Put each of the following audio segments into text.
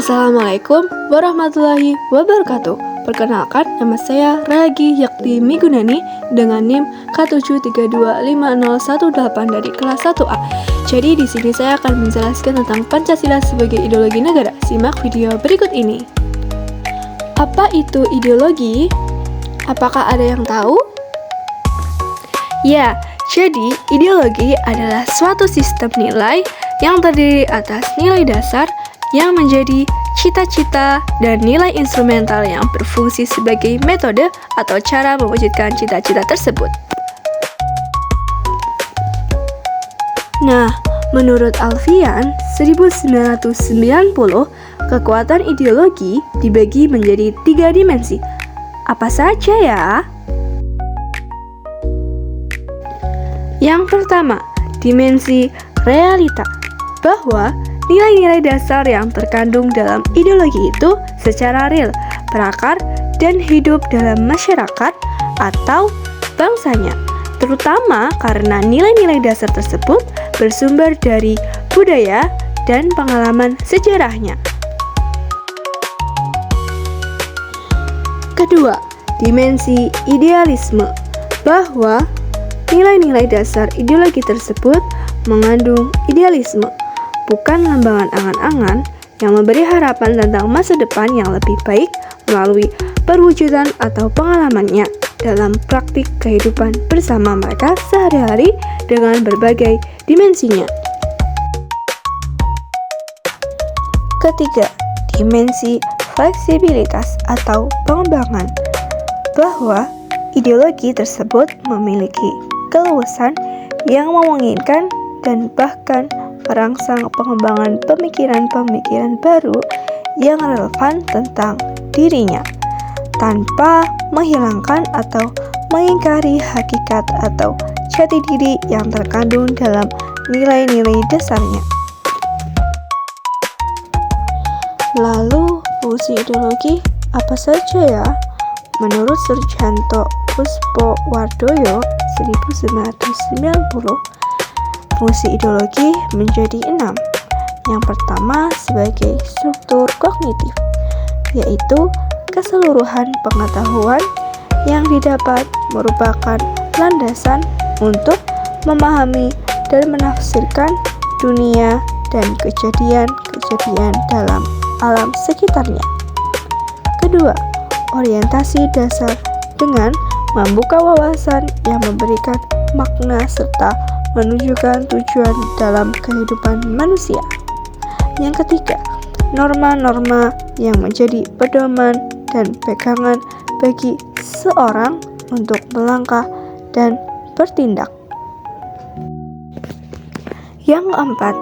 Assalamualaikum warahmatullahi wabarakatuh. Perkenalkan, nama saya Ragi Yakti Migunani dengan NIM K7325018 dari kelas 1A. Jadi di sini saya akan menjelaskan tentang Pancasila sebagai ideologi negara. Simak video berikut ini. Apa itu ideologi? Apakah ada yang tahu? Ya, jadi ideologi adalah suatu sistem nilai yang terdiri atas nilai dasar yang menjadi cita-cita dan nilai instrumental yang berfungsi sebagai metode atau cara mewujudkan cita-cita tersebut. Nah, menurut Alfian 1990, kekuatan ideologi dibagi menjadi 3 dimensi. Apa saja ya? Yang pertama, dimensi realita, bahwa nilai-nilai dasar yang terkandung dalam ideologi itu secara real, berakar, dan hidup dalam masyarakat atau bangsanya, terutama karena nilai-nilai dasar tersebut bersumber dari budaya dan pengalaman sejarahnya. Kedua, dimensi idealisme, bahwa nilai-nilai dasar ideologi tersebut mengandung idealisme, bukan lambangan angan-angan yang memberi harapan tentang masa depan yang lebih baik melalui perwujudan atau pengalamannya dalam praktik kehidupan bersama mereka sehari-hari dengan berbagai dimensinya. Ketiga, dimensi fleksibilitas atau pengembangan, bahwa ideologi tersebut memiliki keluasan yang memungkinkan dan bahkan merangsang pengembangan pemikiran-pemikiran baru yang relevan tentang dirinya, tanpa menghilangkan atau mengingkari hakikat atau jati diri yang terkandung dalam nilai-nilai dasarnya. Lalu, fungsi ideologi apa saja ya? Menurut Surjanto Puspowardoyo 1990, fungsi ideologi menjadi 6. Yang pertama sebagai struktur kognitif, yaitu keseluruhan pengetahuan yang didapat merupakan landasan untuk memahami dan menafsirkan dunia dan kejadian-kejadian dalam alam sekitarnya. Kedua, orientasi dasar dengan membuka wawasan yang memberikan makna serta menunjukkan tujuan dalam kehidupan manusia. Yang ketiga, norma-norma yang menjadi pedoman dan pegangan bagi seorang untuk melangkah dan bertindak. Yang keempat,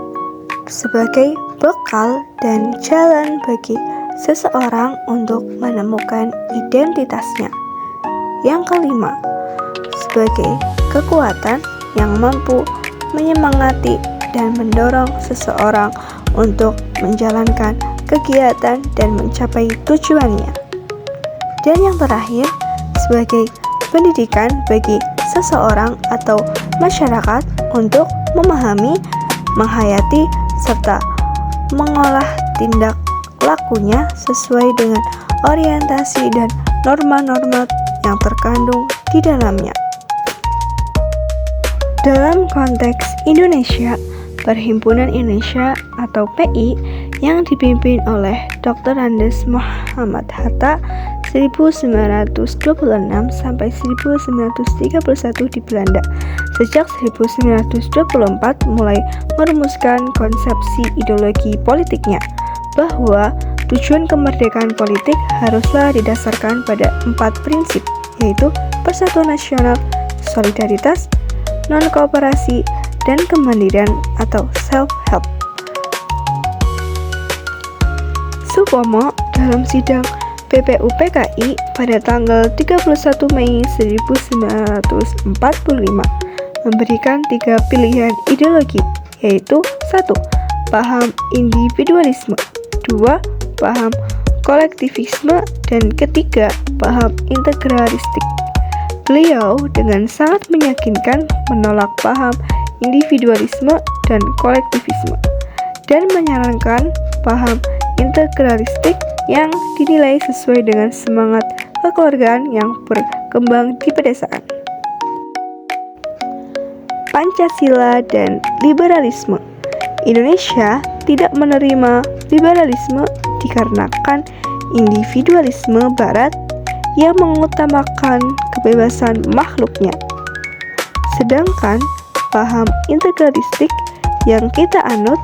sebagai bekal dan jalan bagi seseorang untuk menemukan identitasnya. Yang kelima, sebagai kekuatan yang mampu menyemangati dan mendorong seseorang untuk menjalankan kegiatan dan mencapai tujuannya. Dan yang terakhir, sebagai pendidikan bagi seseorang atau masyarakat untuk memahami, menghayati, serta mengolah tindak lakunya sesuai dengan orientasi dan norma-norma yang terkandung di dalamnya. Dalam konteks Indonesia, Perhimpunan Indonesia atau PI yang dipimpin oleh Dr. Andes Muhammad Hatta 1926 sampai 1931 di Belanda. Sejak 1924 mulai merumuskan konsepsi ideologi politiknya, bahwa tujuan kemerdekaan politik haruslah didasarkan pada 4 prinsip, yaitu persatuan nasional, solidaritas, non-kooperasi, dan kemandirian atau self-help. Supomo dalam sidang PPUPKI pada tanggal 31 Mei 1945 memberikan 3 pilihan ideologi, yaitu 1. Paham individualisme, 2. Paham kolektivisme, dan ketiga, paham integralistik. Beliau dengan sangat meyakinkan menolak paham individualisme dan kolektivisme, dan menyarankan paham integralistik yang dinilai sesuai dengan semangat kekeluargaan yang berkembang di pedesaan. Pancasila dan liberalisme. Indonesia tidak menerima liberalisme dikarenakan individualisme Barat yang mengutamakan kebebasan makhluknya. Sedangkan paham integralistik yang kita anut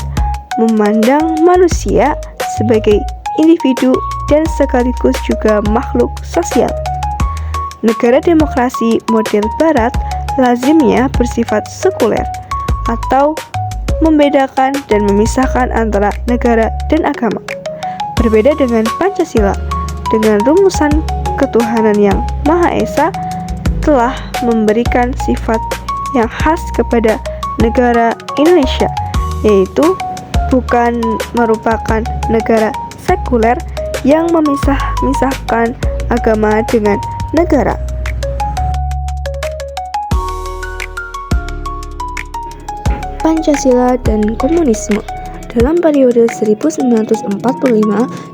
memandang manusia sebagai individu dan sekaligus juga makhluk sosial. Negara demokrasi model Barat lazimnya bersifat sekuler atau membedakan dan memisahkan antara negara dan agama. Berbeda dengan Pancasila, dengan rumusan ketuhanan yang Maha Esa telah memberikan sifat yang khas kepada negara Indonesia, yaitu bukan merupakan negara sekuler yang memisah-misahkan agama dengan negara. Pancasila dan komunisme. Dalam periode 1945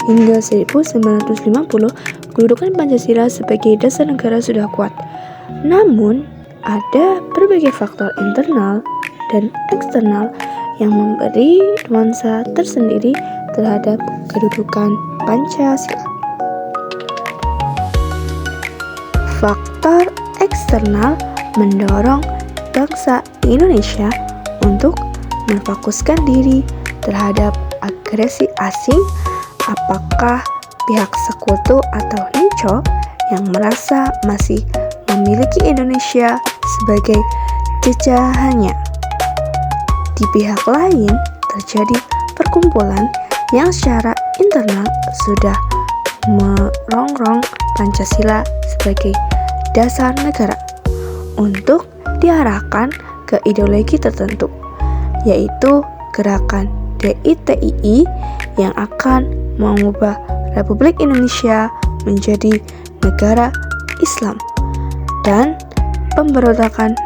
hingga 1950, kedudukan Pancasila sebagai dasar negara sudah kuat. Namun, ada berbagai faktor internal dan eksternal yang memberi nuansa tersendiri terhadap kedudukan Pancasila. Faktor eksternal mendorong bangsa Indonesia untuk memfokuskan diri terhadap agresi asing, apakah pihak sekutu atau NICO yang merasa masih memiliki Indonesia sebagai jajahannya. Di pihak lain, terjadi perkumpulan yang secara internal sudah merongrong Pancasila sebagai dasar negara untuk diarahkan ke ideologi tertentu, yaitu gerakan DITII yang akan mengubah Republik Indonesia menjadi negara Islam, dan pemberontakan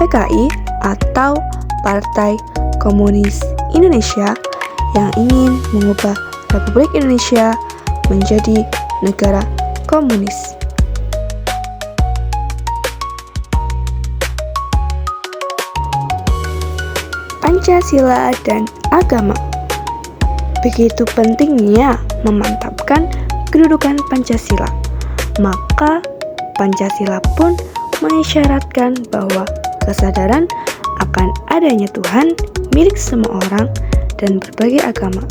PKI atau Partai Komunis Indonesia yang ingin mengubah Republik Indonesia menjadi negara komunis. Pancasila dan agama. Begitu pentingnya memantapkan kedudukan Pancasila, maka Pancasila pun mengisyaratkan bahwa kesadaran akan adanya Tuhan milik semua orang dan berbagai agama.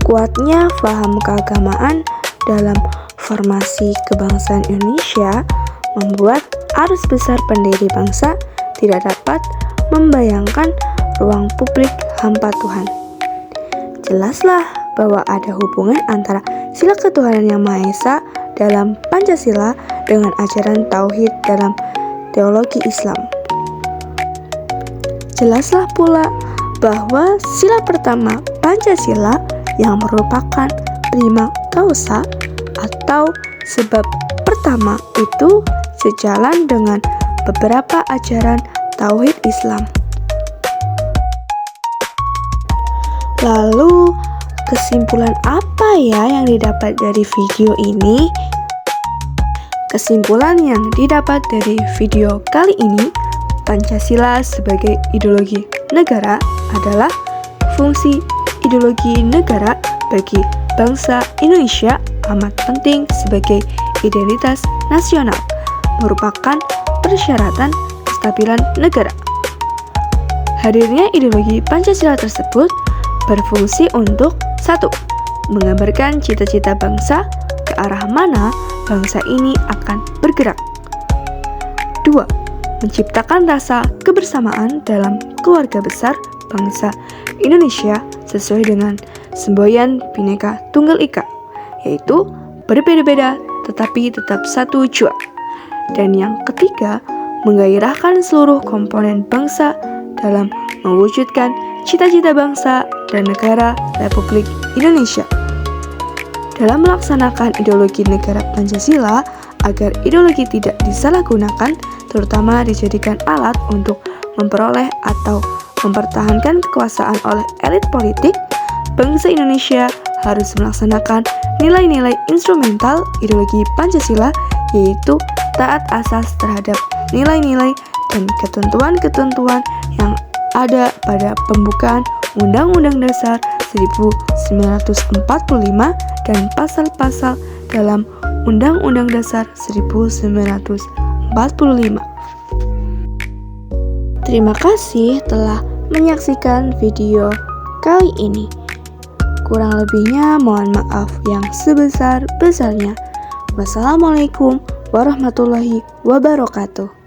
Kuatnya paham keagamaan dalam formasi kebangsaan Indonesia membuat arus besar pendiri bangsa tidak dapat membayangkan ruang publik hampa Tuhan. Jelaslah bahwa ada hubungan antara sila ketuhanan yang Maha Esa dalam Pancasila dengan ajaran Tauhid dalam teologi Islam. Jelaslah pula bahwa sila pertama Pancasila yang merupakan prima causa atau sebab pertama itu sejalan dengan beberapa ajaran Tauhid Islam. Lalu, kesimpulan apa ya yang didapat dari video ini? Kesimpulan yang didapat dari video kali ini, Pancasila sebagai ideologi negara adalah fungsi ideologi negara bagi bangsa Indonesia amat penting sebagai identitas nasional, merupakan persyaratan kestabilan negara. Hadirnya ideologi Pancasila tersebut berfungsi untuk 1. Menggambarkan cita-cita bangsa ke arah mana bangsa ini akan bergerak. 2. Menciptakan rasa kebersamaan dalam keluarga besar bangsa Indonesia sesuai dengan semboyan Bhinneka Tunggal Ika, yaitu berbeda-beda tetapi tetap satu jua. Dan yang ketiga, menggairahkan seluruh komponen bangsa dalam mewujudkan cita-cita bangsa dan negara Republik Indonesia. Dalam melaksanakan ideologi negara Pancasila, agar ideologi tidak disalahgunakan, terutama dijadikan alat untuk memperoleh atau mempertahankan kekuasaan oleh elit politik, bangsa Indonesia harus melaksanakan nilai-nilai instrumental ideologi Pancasila, yaitu taat asas terhadap nilai-nilai dan ketentuan-ketentuan yang ada pada pembukaan Undang-Undang Dasar 1945 dan pasal-pasal dalam Undang-Undang Dasar 1945. Terima kasih telah menyaksikan video kali ini. Kurang lebihnya mohon maaf yang sebesar-besarnya. Wassalamualaikum warahmatullahi wabarakatuh.